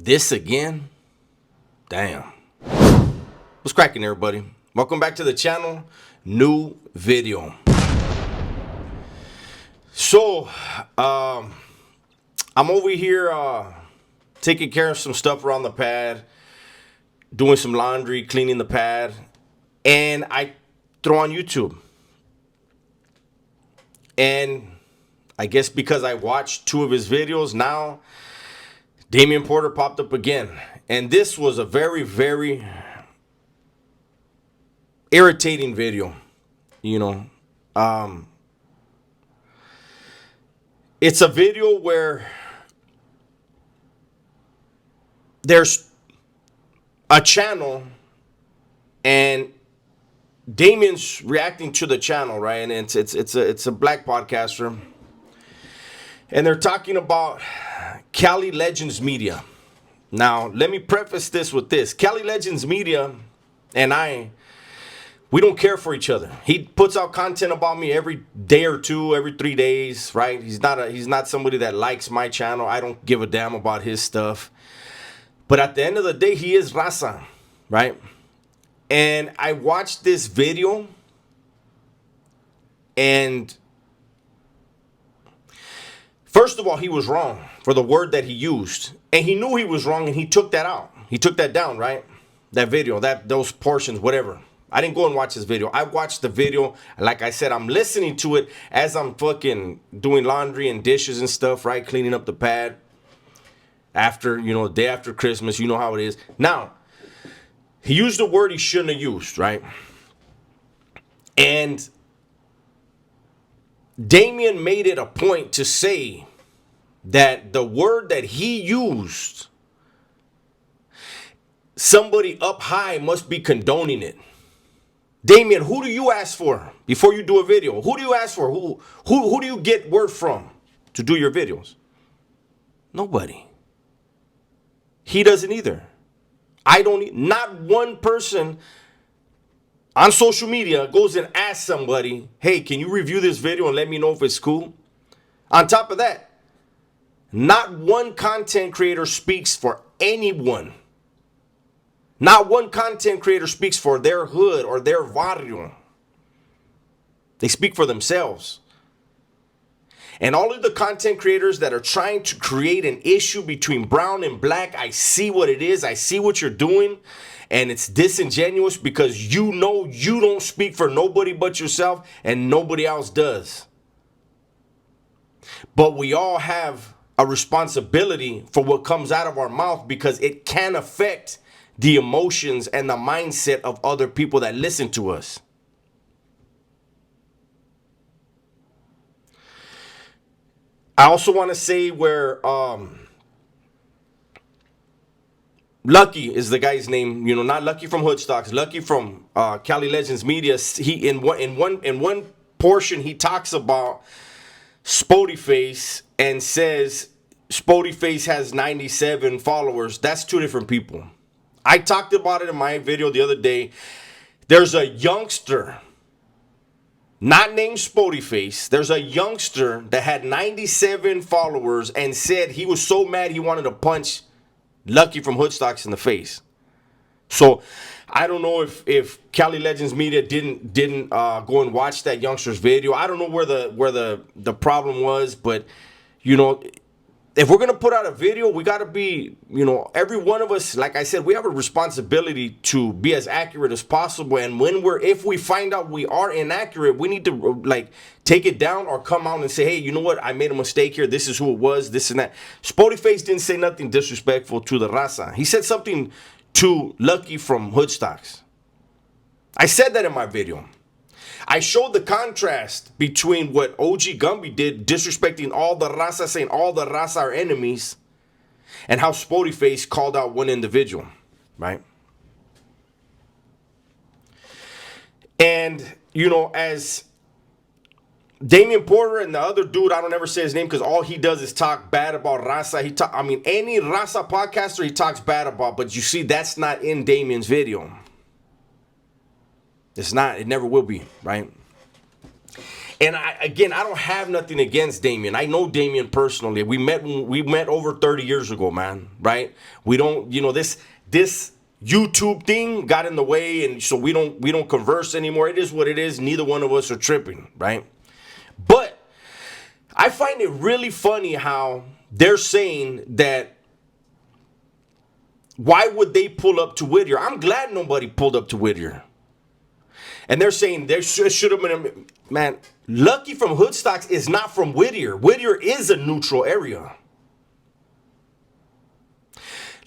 This again? Damn. What's cracking, everybody? Welcome back to the channel. New video. So, I'm over here taking care of some stuff around the pad, doing some laundry, cleaning the pad, and I throw on YouTube. And I guess because I watched two of his videos, now Damian Porter popped up again. And this was a very, very irritating video. It's a video where there's a channel and Damian's reacting to the channel, right? And it's a black podcaster. And they're talking about Cali Legends Media. Now, let me preface this with this. Cali Legends Media and we don't care for each other. He puts out content about me every day or two, every 3 days, right? He's not somebody that likes my channel. I don't give a damn about his stuff. But at the end of the day, he is Raza, right? And I watched this video, and first of all, he was wrong for the word that he used. And he knew he was wrong, and he took that out. He took that down, right? That video, those portions, whatever. I didn't go and watch this video. I watched the video. Like I said, I'm listening to it as I'm fucking doing laundry and dishes and stuff, right? Cleaning up the pad. After, day after Christmas, you know how it is. Now, he used a word he shouldn't have used, right? And Damian made it a point to say that the word that he used, somebody up high must be condoning it. Damian, who do you ask for before you do a video? Who do you ask for? Who do you get word from to do your videos? Nobody. He doesn't either. I don't. Not one person on social media goes and asks somebody, hey, can you review this video and let me know if it's cool? On top of that, not one content creator speaks for anyone. Not one content creator speaks for their hood or their barrio. They speak for themselves. And all of the content creators that are trying to create an issue between brown and black, I see what it is. I see what you're doing. And it's disingenuous because you know you don't speak for nobody but yourself and nobody else does. But we all have a responsibility for what comes out of our mouth because it can affect the emotions and the mindset of other people that listen to us. I also want to say where Lucky is the guy's name, not Lucky from Hoodstocks, Lucky from Cali Legends Media. He in one portion he talks about Spotify and says Spotify has 97 followers. That's two different people. I talked about it in my video the other day. There's a youngster, not named Spotify. There's a youngster that had 97 followers and said he was so mad he wanted to punch Lucky from Hoodstocks in the face. So I don't know if Cali Legends Media didn't go and watch that youngster's video. I don't know where the problem was, but if we're going to put out a video, we got to be, every one of us, like I said, we have a responsibility to be as accurate as possible. And if we find out we are inaccurate, we need to take it down or come out and say, hey, you know what? I made a mistake here. This is who it was, this and that. Spotify didn't say nothing disrespectful to the Raza. He said something to Lucky from Hoodstocks. I said that in my video. I showed the contrast between what OG Gumby did, disrespecting all the Raza, saying all the Raza are enemies, and how Spotify called out one individual, right? And, as Damian Porter and the other dude, I don't ever say his name because all he does is talk bad about Raza. Any Raza podcaster he talks bad about, but you see, that's not in Damian's video. It's not. It never will be, right? And I don't have nothing against Damien. I know Damien personally. We met over 30 years ago, man. Right? We don't, this YouTube thing got in the way, and so we don't converse anymore. It is what it is. Neither one of us are tripping, right? But I find it really funny how they're saying that. Why would they pull up to Whittier? I'm glad nobody pulled up to Whittier. And they're saying there should have been man. Lucky from Hoodstocks is not from Whittier. Whittier is a neutral area.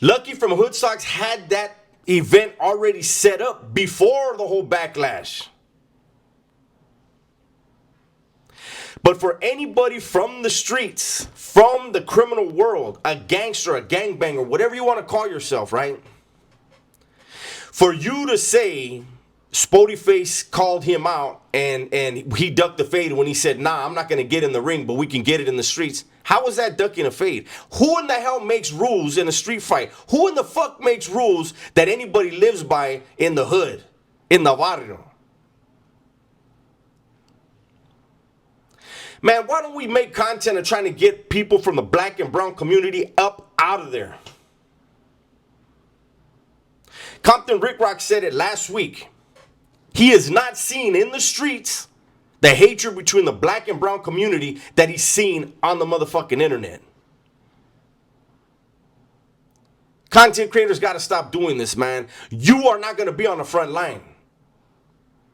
Lucky from Hoodstocks had that event already set up before the whole backlash. But for anybody from the streets, from the criminal world, a gangster, a gangbanger, whatever you want to call yourself, right? For you to say Spodyface called him out and he ducked the fade when he said, nah, I'm not going to get in the ring, but we can get it in the streets. How is that ducking a fade? Who in the hell makes rules in a street fight? Who in the fuck makes rules that anybody lives by in the hood, in the barrio? Man, why don't we make content of trying to get people from the black and brown community up out of there? Compton Rick Rock said it last week. He is not seeing in the streets the hatred between the black and brown community that he's seen on the motherfucking internet. Content creators got to stop doing this, man. You are not going to be on the front line.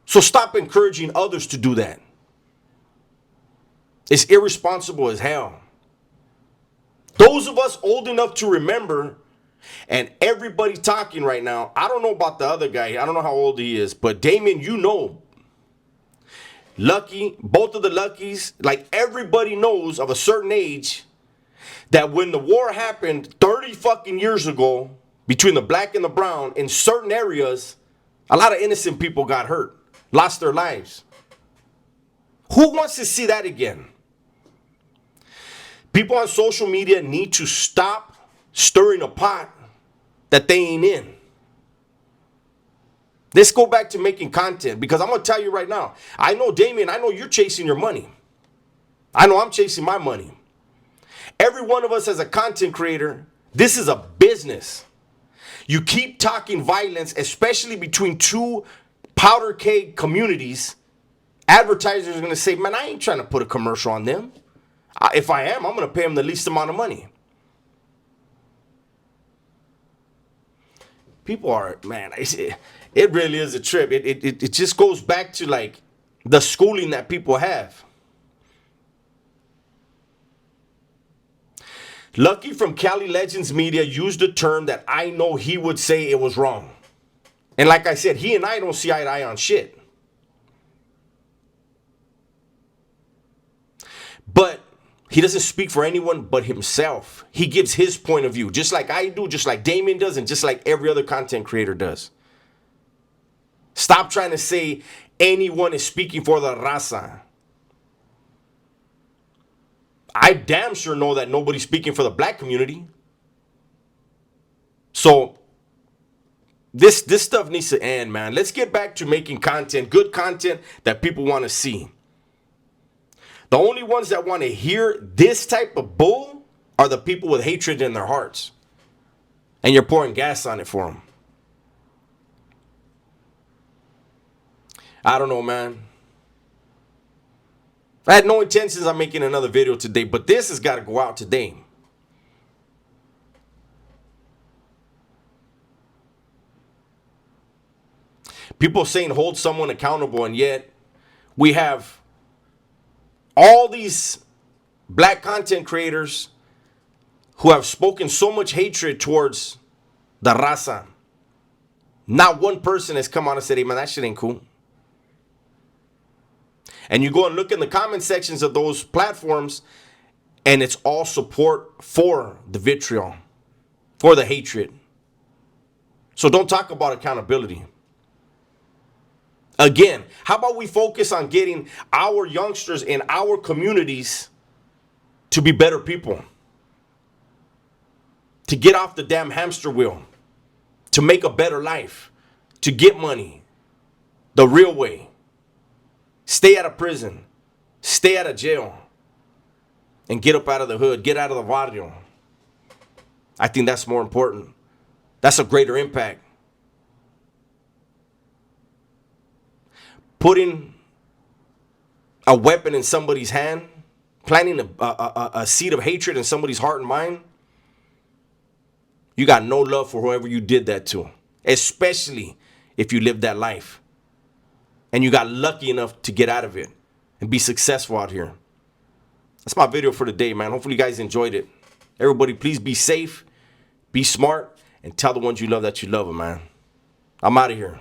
So stop encouraging others to do that. It's irresponsible as hell. Those of us old enough to remember, and everybody talking right now, I don't know about the other guy. I don't know how old he is, but Damien, you know. Lucky, both of the Luckies, like everybody knows of a certain age that when the war happened 30 fucking years ago between the black and the brown in certain areas, a lot of innocent people got hurt, lost their lives. Who wants to see that again? People on social media need to stop stirring a pot that they ain't in. Let's go back to making content, because I'm going to tell you right now, I know, Damien, I know you're chasing your money. I know I'm chasing my money. Every one of us as a content creator, this is a business. You keep talking violence, especially between two powder keg communities, advertisers are going to say, man, I ain't trying to put a commercial on them. If I am, I'm going to pay them the least amount of money. People are, man, it really is a trip. It just goes back to like the schooling that people have. Lucky from Cali Legends Media used a term that I know he would say it was wrong. And like I said, he and I don't see eye to eye on shit. But he doesn't speak for anyone but himself. He gives his point of view, just like I do, just like Damien does, and just like every other content creator does. Stop trying to say anyone is speaking for the raza. I damn sure know that nobody's speaking for the black community. So this stuff needs to end, man. Let's get back to making content, good content that people want to see. The only ones that want to hear this type of bull are the people with hatred in their hearts. And you're pouring gas on it for them. I don't know, man. I had no intentions of making another video today, but this has got to go out today. People saying hold someone accountable, and yet we have all these black content creators who have spoken so much hatred towards the raza. Not one person has come out and said, hey, man, that shit ain't cool. And you go and look in the comment sections of those platforms, and it's all support for the vitriol, for the hatred. So don't talk about accountability. Again, how about we focus on getting our youngsters in our communities to be better people? To get off the damn hamster wheel. To make a better life. To get money. The real way. Stay out of prison. Stay out of jail and get up out of the hood, get out of the barrio. I think that's more important. That's a greater impact. Putting a weapon in somebody's hand, planting a seed of hatred in somebody's heart and mind, you got no love for whoever you did that to, especially if you lived that life and you got lucky enough to get out of it and be successful out here. That's my video for today, man. Hopefully you guys enjoyed it. Everybody, please be safe, be smart, and tell the ones you love that you love them, man. I'm out of here.